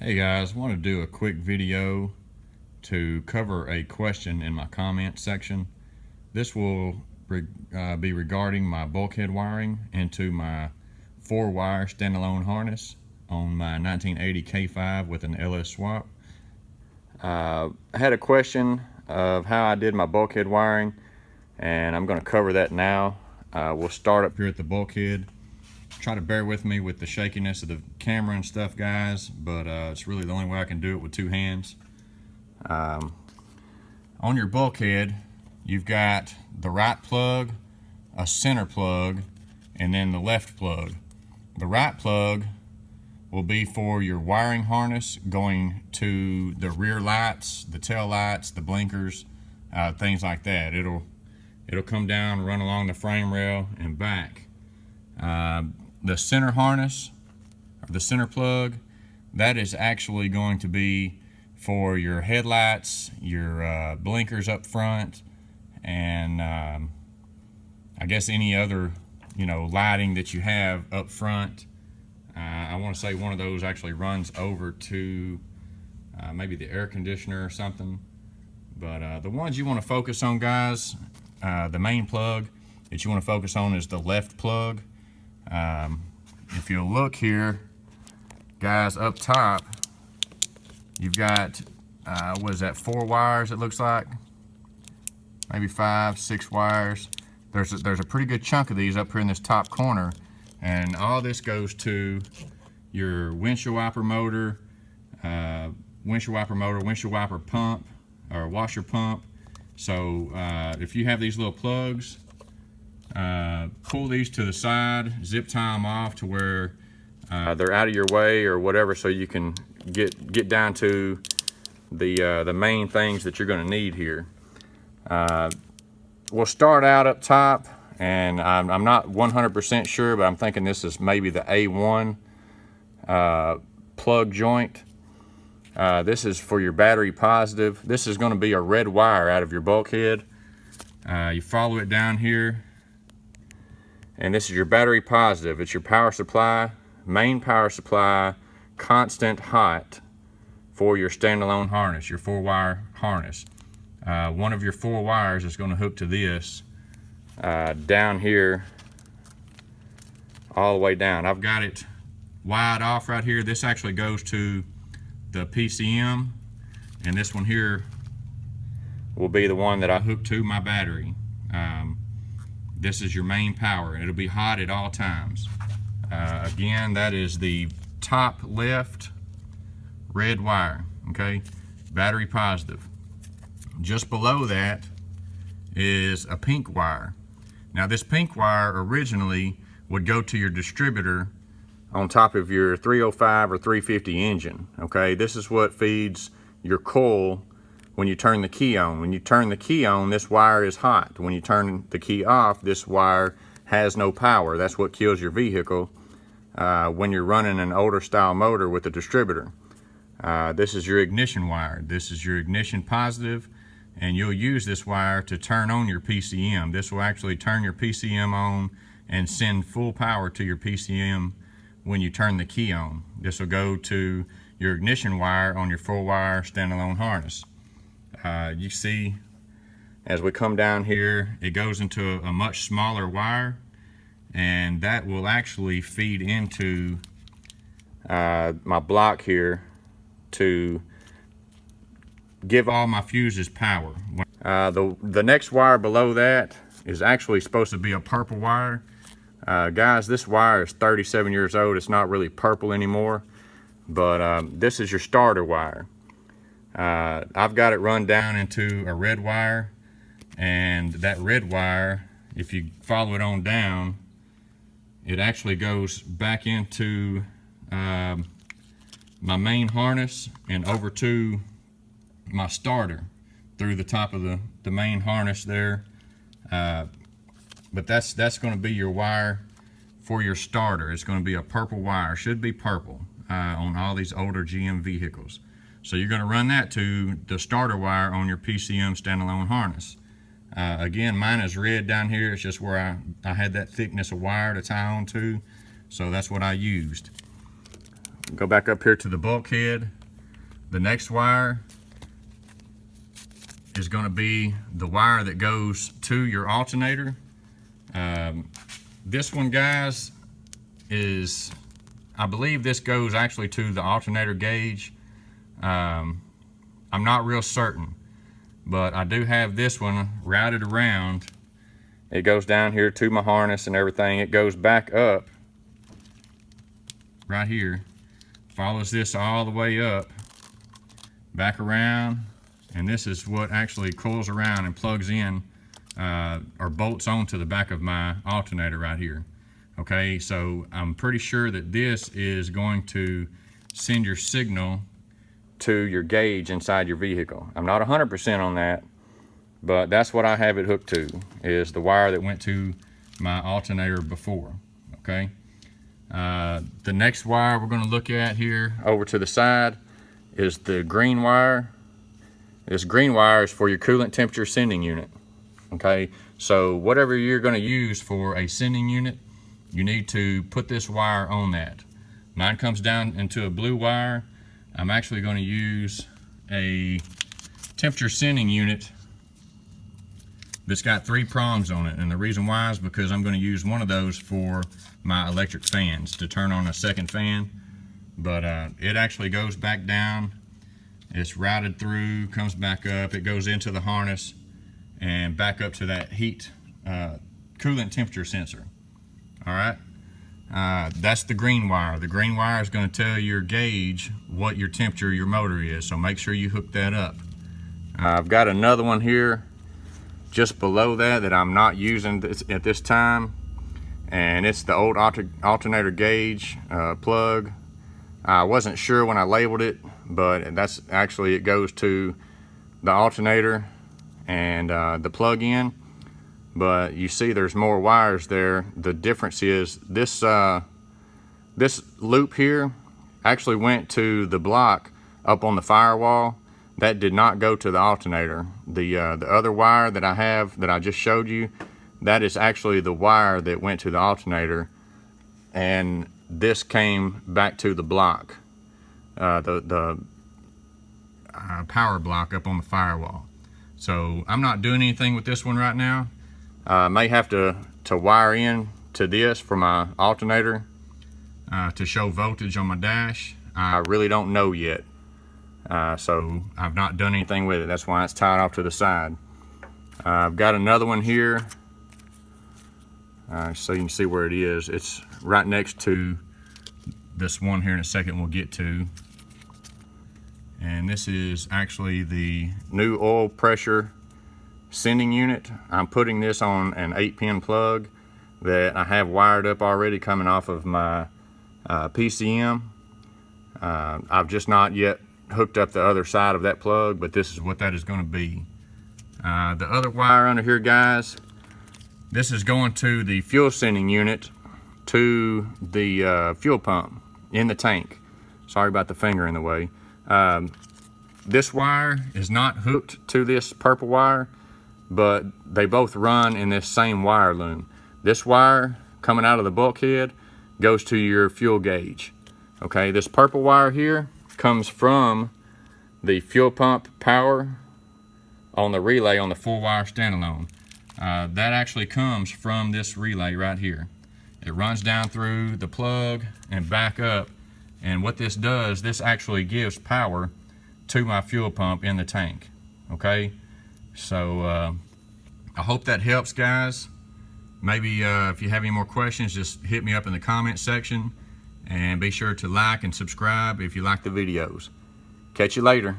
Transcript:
Hey guys, I want to do a quick video to cover a question in my comment section. This will be regarding my bulkhead wiring into my 4-wire standalone harness on my 1980 K5 with an LS swap. I had a question of how I did my bulkhead wiring, and I'm going to cover that now. We'll start up here at the bulkhead. Try to bear with me with the shakiness of the camera and stuff, guys, but it's really the only way I can do it with two hands. On your bulkhead, you've got the right plug, a center plug, and then the left plug. The right plug will be for your wiring harness going to the rear lights, the tail lights, the blinkers, things like that. It'll come down, run along the frame rail and back. The center harness, or the center plug, that is actually going to be for your headlights, your blinkers up front, and I guess any other lighting that you have up front. I want to say one of those actually runs over to maybe the air conditioner or something. But the ones you want to focus on, guys, the main plug that you want to focus on is the left plug. If you'll look here, guys, up top, you've got, what is that, 4 wires it looks like? Maybe 5, 6 wires. There's a pretty good chunk of these up here in this top corner, and all this goes to your windshield wiper motor, windshield wiper pump, or washer pump. So if you have these little plugs, pull these to the side, zip tie them off to where they're out of your way or whatever, so you can get down to the main things that you're going to need here. We'll start out up top, and I'm not 100% sure, but I'm thinking this is maybe the A1 plug joint. This is for your battery positive. This is going to be a red wire out of your bulkhead. You follow it down here, and this is your battery positive. It's your power supply, main power supply, constant hot for your standalone harness, your 4-wire harness. One of your 4 wires is going to hook to this down here, all the way down. I've got it wide off right here. This actually goes to the PCM, and this one here will be the one that I hook to my battery. This is your main power, and it'll be hot at all times. Again, that is the top left red wire, okay? Battery positive. Just below that is a pink wire. Now this pink wire originally would go to your distributor on top of your 305 or 350 engine, okay? This is what feeds your coil when you turn the key on. When you turn the key on, this wire is hot. When you turn the key off, this wire has no power. That's what kills your vehicle when you're running an older style motor with a distributor. This is your ignition wire. This is your ignition positive, and you'll use this wire to turn on your PCM. This will actually turn your PCM on and send full power to your PCM when you turn the key on. This will go to your ignition wire on your 4-wire standalone harness. You see, as we come down here, it goes into a much smaller wire, and that will actually feed into my block here to give all my fuses power. The next wire below that is actually supposed to be a purple wire. Guys, this wire is 37 years old. It's not really purple anymore, but this is your starter wire. I've got it run down into a red wire, and that red wire, if you follow it on down, it actually goes back into my main harness and over to my starter through the top of the main harness there. But that's going to be your wire for your starter. It's going to be a purple wire, should be purple on all these older GM vehicles. So you're going to run that to the starter wire on your PCM standalone harness. Again, mine is red down here. It's just where I had that thickness of wire to tie on to, so that's what I used. Go back up here to the bulkhead. The next wire is going to be the wire that goes to your alternator. This one, guys, is, I believe this goes actually to the alternator gauge. I'm not real certain, but I do have this one routed around. It goes down here to my harness and everything. It goes back up right here, follows this all the way up, back around, and this is what actually coils around and plugs in or bolts onto the back of my alternator right here. Okay, so I'm pretty sure that this is going to send your signal to your gauge inside your vehicle. I'm not 100% on that, but that's what I have it hooked to, is the wire that went to my alternator before. Okay, the next wire we're going to look at here over to the side is the green wire. This green wire is for your coolant temperature sending unit. Okay, so whatever you're going to use for a sending unit, you need to put this wire on that. Mine comes down into a blue wire. I'm actually going to use a temperature sending unit that's got 3 prongs on it, and the reason why is because I'm going to use one of those for my electric fans to turn on a second fan. But it actually goes back down, it's routed through, comes back up, it goes into the harness and back up to that heat coolant temperature sensor. All right, that's the green wire. The green wire is going to tell your gauge what your temperature your motor is, so make sure you hook that up. I've got another one here just below that I'm not using at this time, and it's the old alternator gauge plug. I wasn't sure when I labeled it, but that's actually, it goes to the alternator and the plug-in. But you see there's more wires there. The difference is this this loop here actually went to the block up on the firewall. That did not go to the alternator. The other wire that I have that I just showed you, that is actually the wire that went to the alternator, and this came back to the block, the power block up on the firewall. So I'm not doing anything with this one right now. I may have to wire in to this for my alternator to show voltage on my dash. I really don't know yet. So I've not done anything with it. That's why it's tied off to the side. I've got another one here. So you can see where it is. It's right next to this one here in a second we'll get to. And this is actually the new oil pressure sending unit. I'm putting this on an 8-pin plug that I have wired up already coming off of my PCM. I've just not yet hooked up the other side of that plug, but this is what that is going to be. The other wire under here, guys, this is going to the fuel sending unit to the fuel pump in the tank. Sorry about the finger in the way. This wire is not hooked to this purple wire, but they both run in this same wire loom. This wire coming out of the bulkhead goes to your fuel gauge. Okay, this purple wire here comes from the fuel pump power on the relay on the 4-wire standalone. That actually comes from this relay right here. It runs down through the plug and back up, and what this does, this actually gives power to my fuel pump in the tank. Okay, so I hope that helps, guys. Maybe if you have any more questions, just hit me up in the comment section, and be sure to like and subscribe if you like the videos. Catch you later.